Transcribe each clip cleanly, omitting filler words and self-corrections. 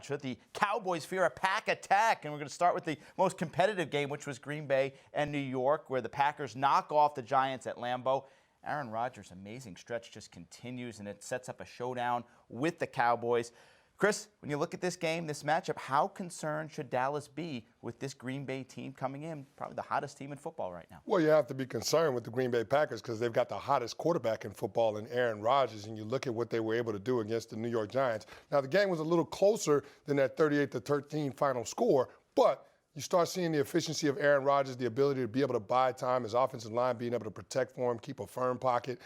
The Cowboys fear a pack attack, and we're going to start with the most competitive game, which was Green Bay and New York, where the Packers knock off the Giants at Lambeau. Aaron Rodgers' amazing stretch just continues, and it sets up a showdown with the Cowboys. Chris, when you look at this game, this matchup, how concerned should Dallas be with this Green Bay team coming in, probably the hottest team in football right now? Well, you have to be concerned with the Green Bay Packers because they've got the hottest quarterback in football in Aaron Rodgers, and you look at what they were able to do against the New York Giants. Now, the game was a little closer than that 38-13 final score, but you start seeing the efficiency of Aaron Rodgers, the ability to be able to buy time, his offensive line being able to protect for him, keep a firm pocket,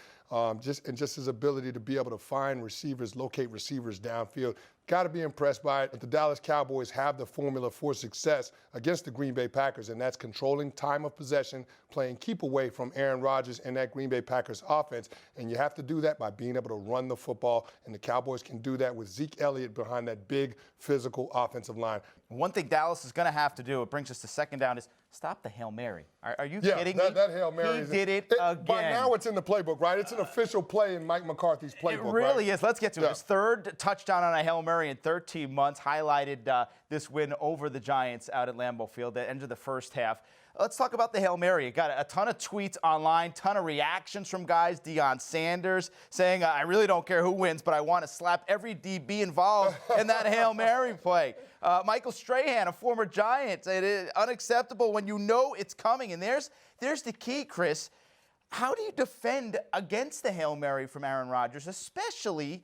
just his ability to be able to find receivers, locate receivers downfield. Got to be impressed by it. But the Dallas Cowboys have the formula for success against the Green Bay Packers, and that's controlling time of possession, playing keep away from Aaron Rodgers and that Green Bay Packers offense. And you have to do that by being able to run the football, and the Cowboys can do that with Zeke Elliott behind that big physical offensive line. One thing Dallas is going to have to do, it brings us to second down, is stop the Hail Mary. Are you kidding me? That Hail Mary. He did it again. By now it's in the playbook, right? It's an official play in Mike McCarthy's playbook, It really right? is. Let's get to it. His third touchdown on a Hail Mary in 13 months highlighted this win over the Giants out at Lambeau Field at the end of the first half. Let's talk about the Hail Mary. It got a ton of tweets online, ton of reactions from guys. Deion Sanders saying, I really don't care who wins, but I want to slap every DB involved in that Hail Mary play. Michael Strahan, a former Giant, said it is unacceptable when you know it's coming. And there's the key, Chris. How do you defend against the Hail Mary from Aaron Rodgers, especially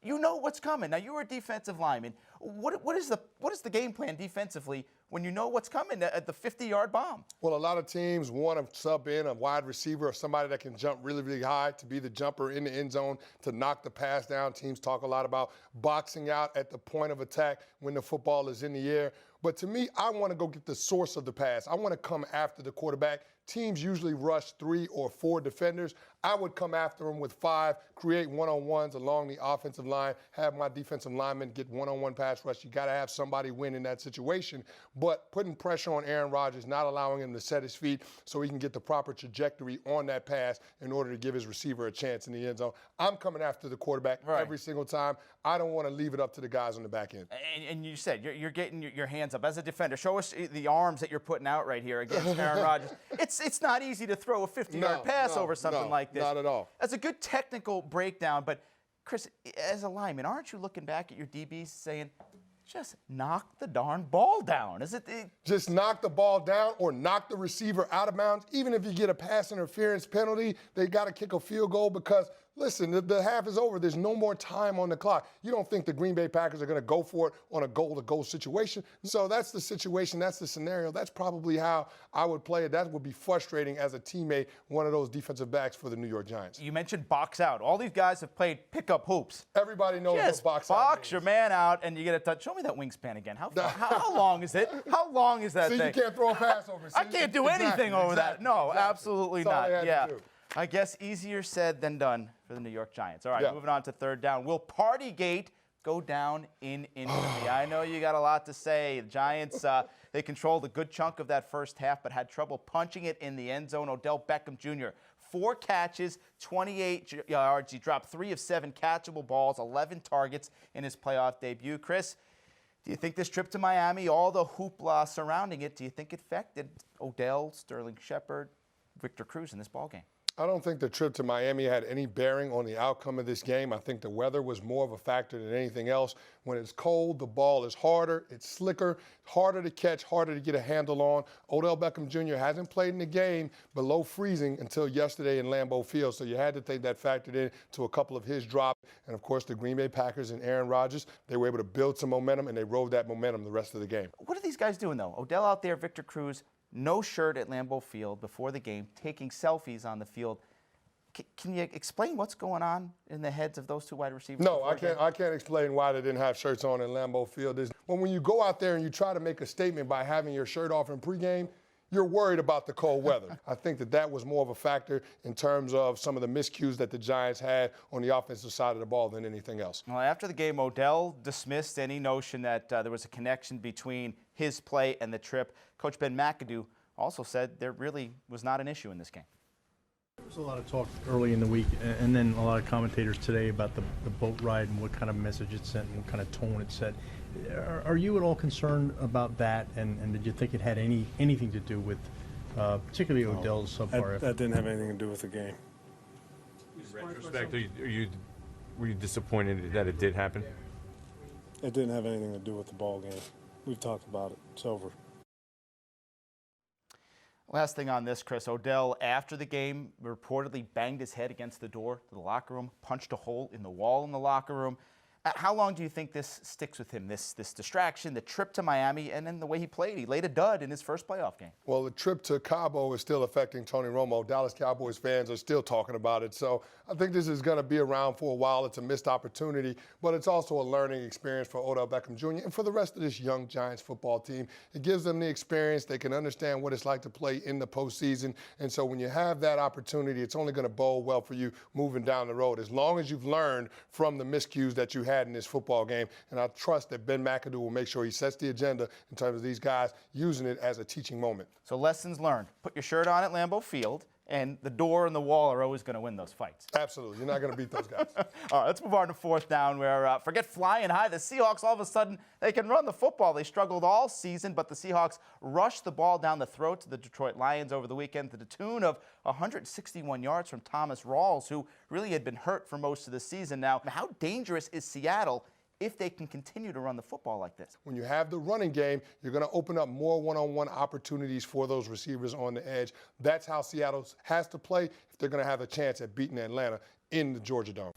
you know what's coming? Now, you were a defensive lineman. What is the game plan defensively when you know what's coming at the 50-yard bomb? Well, a lot of teams want to sub in a wide receiver or somebody that can jump really, really high to be the jumper in the end zone to knock the pass down. Teams talk a lot about boxing out at the point of attack when the football is in the air. But to me, I want to go get the source of the pass. I want to come after the quarterback. Teams usually rush 3 or 4 defenders. I would come after them with 5, create one-on-ones along the offensive line, have my defensive linemen get one-on-one pass rush. You got to have somebody win in that situation. But putting pressure on Aaron Rodgers, not allowing him to set his feet so he can get the proper trajectory on that pass in order to give his receiver a chance in the end zone. I'm coming after the quarterback every single time. I don't want to leave it up to the guys on the back end. And you said you're getting your hands up. As a defender, show us the arms that you're putting out right here against Aaron Rodgers. It's not easy to throw a 50-yard pass over something like this. Not at all. That's a good technical breakdown. But, Chris, as a lineman, aren't you looking back at your DBs saying, just knock the darn ball down? Just knock the ball down or knock the receiver out of bounds. Even if you get a pass interference penalty, they got to kick a field goal because, listen, the half is over. There's no more time on the clock. You don't think the Green Bay Packers are going to go for it on a goal-to-goal situation. So that's the situation. That's the scenario. That's probably how I would play it. That would be frustrating as a teammate, one of those defensive backs for the New York Giants. You mentioned box out. All these guys have played pickup hoops. Everybody knows what box out box your man out, and you get a touch. Show me that wingspan again. How long is it? How long is that thing? You can't throw a pass over. I can't do anything over that. No, absolutely not. Yeah. I guess easier said than done for the New York Giants. All right, moving on to third down. Will Partygate go down in infamy? I know you got a lot to say. The Giants, they controlled a good chunk of that first half, but had trouble punching it in the end zone. Odell Beckham Jr., 4 catches, 28 yards. He dropped 3 of 7 catchable balls, 11 targets in his playoff debut. Chris, do you think this trip to Miami, all the hoopla surrounding it, do you think it affected Odell, Sterling Shepard, Victor Cruz in this ballgame? I don't think the trip to Miami had any bearing on the outcome of this game. I think the weather was more of a factor than anything else. When it's cold, the ball is harder, it's slicker, harder to catch, harder to get a handle on. Odell Beckham Jr. hasn't played in the game below freezing until yesterday in Lambeau Field, so you had to think that factored in to a couple of his drops. And, of course, the Green Bay Packers and Aaron Rodgers, they were able to build some momentum, and they rode that momentum the rest of the game. What are these guys doing, though? Odell out there, Victor Cruz, no shirt at Lambeau Field before the game, taking selfies on the field. Can you explain what's going on in the heads of those 2 wide receivers? No, I can't explain why they didn't have shirts on in Lambeau Field. When you go out there and you try to make a statement by having your shirt off in pregame, you're worried about the cold weather. I think that was more of a factor in terms of some of the miscues that the Giants had on the offensive side of the ball than anything else. Well, after the game, Odell dismissed any notion that there was a connection between his play and the trip. Coach Ben McAdoo also said there really was not an issue in this game. There was a lot of talk early in the week, and then a lot of commentators today about the boat ride and what kind of message it sent and what kind of tone it set. Are you at all concerned about that? And did you think it had anything to do with particularly Odell's subpar effort? That didn't have anything to do with the game. In retrospect, were you disappointed that it did happen? It didn't have anything to do with the ball game. We've talked about it. It's over. Last thing on this, Chris. Odell, after the game, reportedly banged his head against the door to the locker room, punched a hole in the wall in the locker room. How long do you think this sticks with him, this distraction, the trip to Miami, and then the way he played? He laid a dud in his first playoff game. Well, the trip to Cabo is still affecting Tony Romo. Dallas Cowboys fans are still talking about it. So I think this is going to be around for a while. It's a missed opportunity, but it's also a learning experience for Odell Beckham Jr. and for the rest of this young Giants football team. It gives them the experience. They can understand what it's like to play in the postseason. And so when you have that opportunity, it's only going to bode well for you moving down the road, as long as you've learned from the miscues that you had in this football game. And I trust that Ben McAdoo will make sure he sets the agenda in terms of these guys using it as a teaching moment. So lessons learned. Put your shirt on at Lambeau Field, and the door and the wall are always going to win those fights. Absolutely. You're not going to beat those guys. All right, let's move on to fourth down, where forget flying high. The Seahawks, all of a sudden, they can run the football. They struggled all season, but the Seahawks rushed the ball down the throats of the Detroit Lions over the weekend to the tune of 161 yards from Thomas Rawls, who really had been hurt for most of the season. Now, how dangerous is Seattle if they can continue to run the football like this? When you have the running game, you're going to open up more one-on-one opportunities for those receivers on the edge. That's how Seattle has to play if they're going to have a chance at beating Atlanta in the Georgia Dome.